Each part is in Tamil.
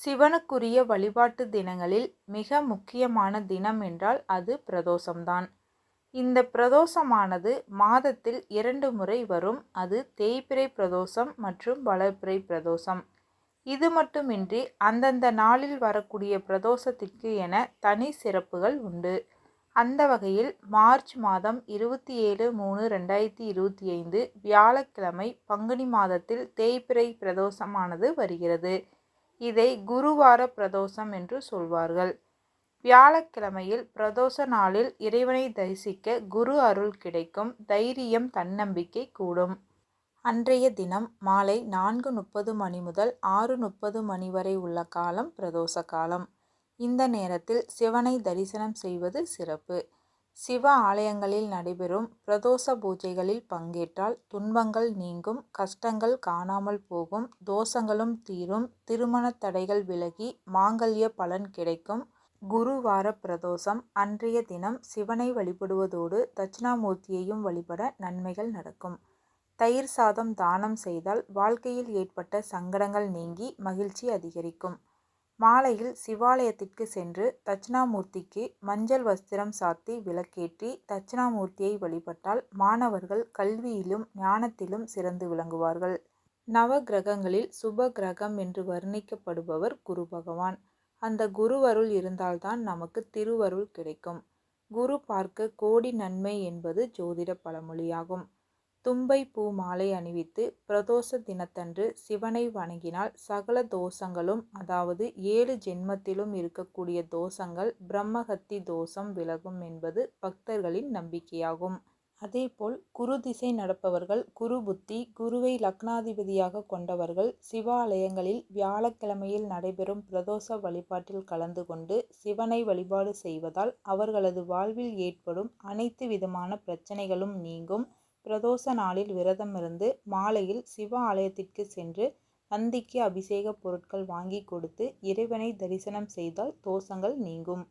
சிவனுக்குரிய வழிபாட்டு தினங்களில் மிக முக்கியமான தினம் என்றால் அது பிரதோஷம்தான். இந்த பிரதோஷமானது மாதத்தில் 2 முறை வரும். அது தேய்பிறை பிரதோஷம் மற்றும் வளர்பிறை பிரதோஷம். இது மட்டுமின்றி அந்தந்த நாளில் வரக்கூடிய பிரதோஷத்திற்கு என தனி சிறப்புகள் உண்டு. அந்த வகையில் மார்ச் மாதம் 27/3/2025 வியாழக்கிழமை பங்குனி மாதத்தில் தேய்பிறை பிரதோஷமானது வருகிறது. இதை குருவார பிரதோஷம் என்று சொல்வார்கள். வியாழக்கிழமையில் பிரதோஷ நாளில் இறைவனை தரிசிக்க குரு அருள் கிடைக்கும். தைரியம், தன்னம்பிக்கை கூடும். அன்றைய தினம் மாலை 4:30 மணி முதல் 6:30 மணி வரை உள்ள காலம் பிரதோஷ காலம். இந்த நேரத்தில் சிவனை தரிசனம் செய்வது சிறப்பு. சிவ ஆலயங்களில் நடைபெறும் பிரதோஷ பூஜைகளில் பங்கேற்றால் துன்பங்கள் நீங்கும், கஷ்டங்கள் காணாமல் போகும், தோஷங்களும் தீரும், திருமண தடைகள் விலகி மாங்கல்ய பலன் கிடைக்கும். குருவார பிரதோஷம் அன்றைய தினம் சிவனை வழிபடுவதோடு தட்சிணாமூர்த்தியையும் வழிபட நன்மைகள் நடக்கும். தயிர் சாதம் தானம் செய்தால் வாழ்க்கையில் ஏற்பட்ட சங்கடங்கள் நீங்கி மகிழ்ச்சி அதிகரிக்கும். மாலையில் சிவாலயத்திற்கு சென்று தட்சிணாமூர்த்திக்கு மஞ்சள் வஸ்திரம் சாத்தி விளக்கேற்றி தட்சிணாமூர்த்தியை வழிபட்டால் மாணவர்கள் கல்வியிலும் ஞானத்திலும் சிறந்து விளங்குவார்கள். நவ கிரகங்களில் சுப கிரகம் என்று வர்ணிக்கப்படுபவர் குரு பகவான். அந்த குருவருள் இருந்தால்தான் நமக்கு திருவருள் கிடைக்கும். குரு பார்க்க கோடி நன்மை என்பது ஜோதிட பழமொழியாகும். தும்பை பூ மாலை அணிவித்து பிரதோஷ தினத்தன்று சிவனை வணங்கினால் சகல தோஷங்களும், அதாவது 7 ஜென்மத்திலும் இருக்கக்கூடிய தோஷங்கள், பிரம்மஹத்தி தோஷம் விலகும் என்பது பக்தர்களின் நம்பிக்கையாகும். அதேபோல் குரு திசை நடப்பவர்கள், குரு புத்தி, குருவை லக்னாதிபதியாக கொண்டவர்கள் சிவாலயங்களில் வியாழக்கிழமையில் நடைபெறும் பிரதோஷ வழிபாட்டில் கலந்து கொண்டு சிவனை வழிபாடு செய்வதால் அவர்களது வாழ்வில் ஏற்படும் அனைத்து விதமான பிரச்சனைகளும் நீங்கும். பிரதோஷ நாளில் விரதமிருந்து மாலையில் சிவ ஆலயத்திற்கு சென்று நந்திக்கு அபிஷேக பொருட்கள் வாங்கி கொடுத்து இறைவனை தரிசனம் செய்தால் தோஷங்கள் நீங்கும்.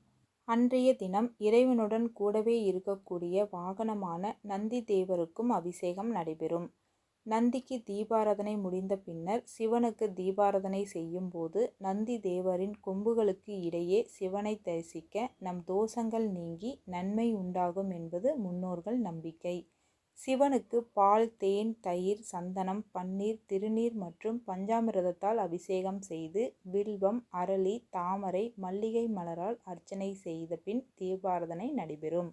அன்றைய தினம் இறைவனுடன் கூடவே இருக்கக்கூடிய வாகனமான நந்தி தேவருக்கும் அபிஷேகம் நடைபெறும். நந்திக்கு தீபாராதனை முடிந்த பின்னர் சிவனுக்கு தீபாராதனை செய்யும் போது நந்தி தேவரின் கொம்புகளுக்கு இடையே சிவனை தரிசிக்க நம் தோஷங்கள் நீங்கி நன்மை உண்டாகும் என்பது முன்னோர்கள் நம்பிக்கை. சிவனுக்கு பால், தேன், தயிர், சந்தனம், பன்னீர், திருநீர் மற்றும் பஞ்சாமிர்தத்தால் அபிஷேகம் செய்து வில்வம், அரளி, தாமரை, மல்லிகை மலரால் அர்ச்சனை செய்த பின் தீபாராதனை நடைபெறும்.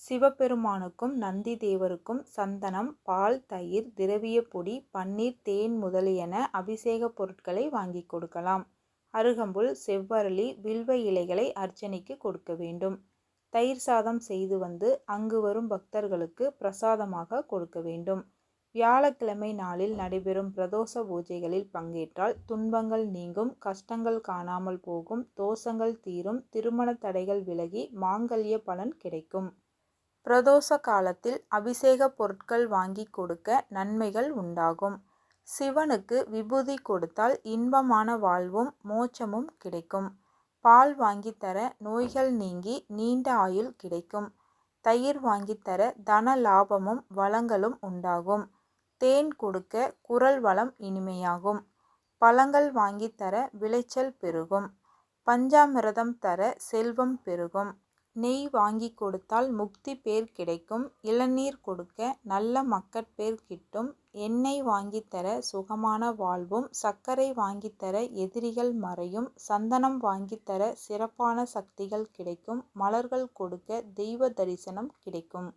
சிவபெருமானுக்கும் நந்தி தேவருக்கும் சந்தனம், பால், தயிர், திரவிய பொடி, பன்னீர், தேன் முதலியன அபிஷேக பொருட்களை வாங்கி கொடுக்கலாம். அருகம்புல், செவ்வரளி, வில்வ இலைகளை அர்ச்சனைக்கு கொடுக்க வேண்டும். தயிர் சாதம் செய்து வந்து அங்கு வரும் பக்தர்களுக்கு பிரசாதமாக கொடுக்க வேண்டும். வியாழக்கிழமை நாளில் நடைபெறும் பிரதோஷ பூஜைகளில் பங்கேற்றால் துன்பங்கள் நீங்கும், கஷ்டங்கள் காணாமல் போகும், தோஷங்கள் தீரும், திருமண தடைகள் விலகி மாங்கல்ய பலன் கிடைக்கும். பிரதோஷ காலத்தில் அபிஷேக பொருட்கள் வாங்கி கொடுக்க நன்மைகள் உண்டாகும். சிவனுக்கு விபூதி கொடுத்தால் இன்பமான வாழ்வும் மோட்சமும் கிடைக்கும். பால் வாங்கித்தர நோய்கள் நீங்கி நீண்ட ஆயுள் கிடைக்கும். தயிர் வாங்கித்தர தன லாபமும் வளங்களும் உண்டாகும். தேன் கொடுக்க குரல் வளம் இனிமையாகும். பழங்கள் வாங்கித்தர விளைச்சல் பெருகும். பஞ்சாமிர்தம் தர செல்வம் பெருகும். நெய் வாங்கி கொடுத்தால் முக்தி பேர் கிடைக்கும். இளநீர் கொடுக்க நல்ல மக்கட்பேர் கிட்டும். எண்ணெய் வாங்கித்தர சுகமான வாழ்வும், சர்க்கரை வாங்கித்தர எதிரிகள் மறையும், சந்தனம் வாங்கித்தர சிறப்பான சக்திகள் கிடைக்கும், மலர்கள் கொடுக்க தெய்வ தரிசனம் கிடைக்கும்.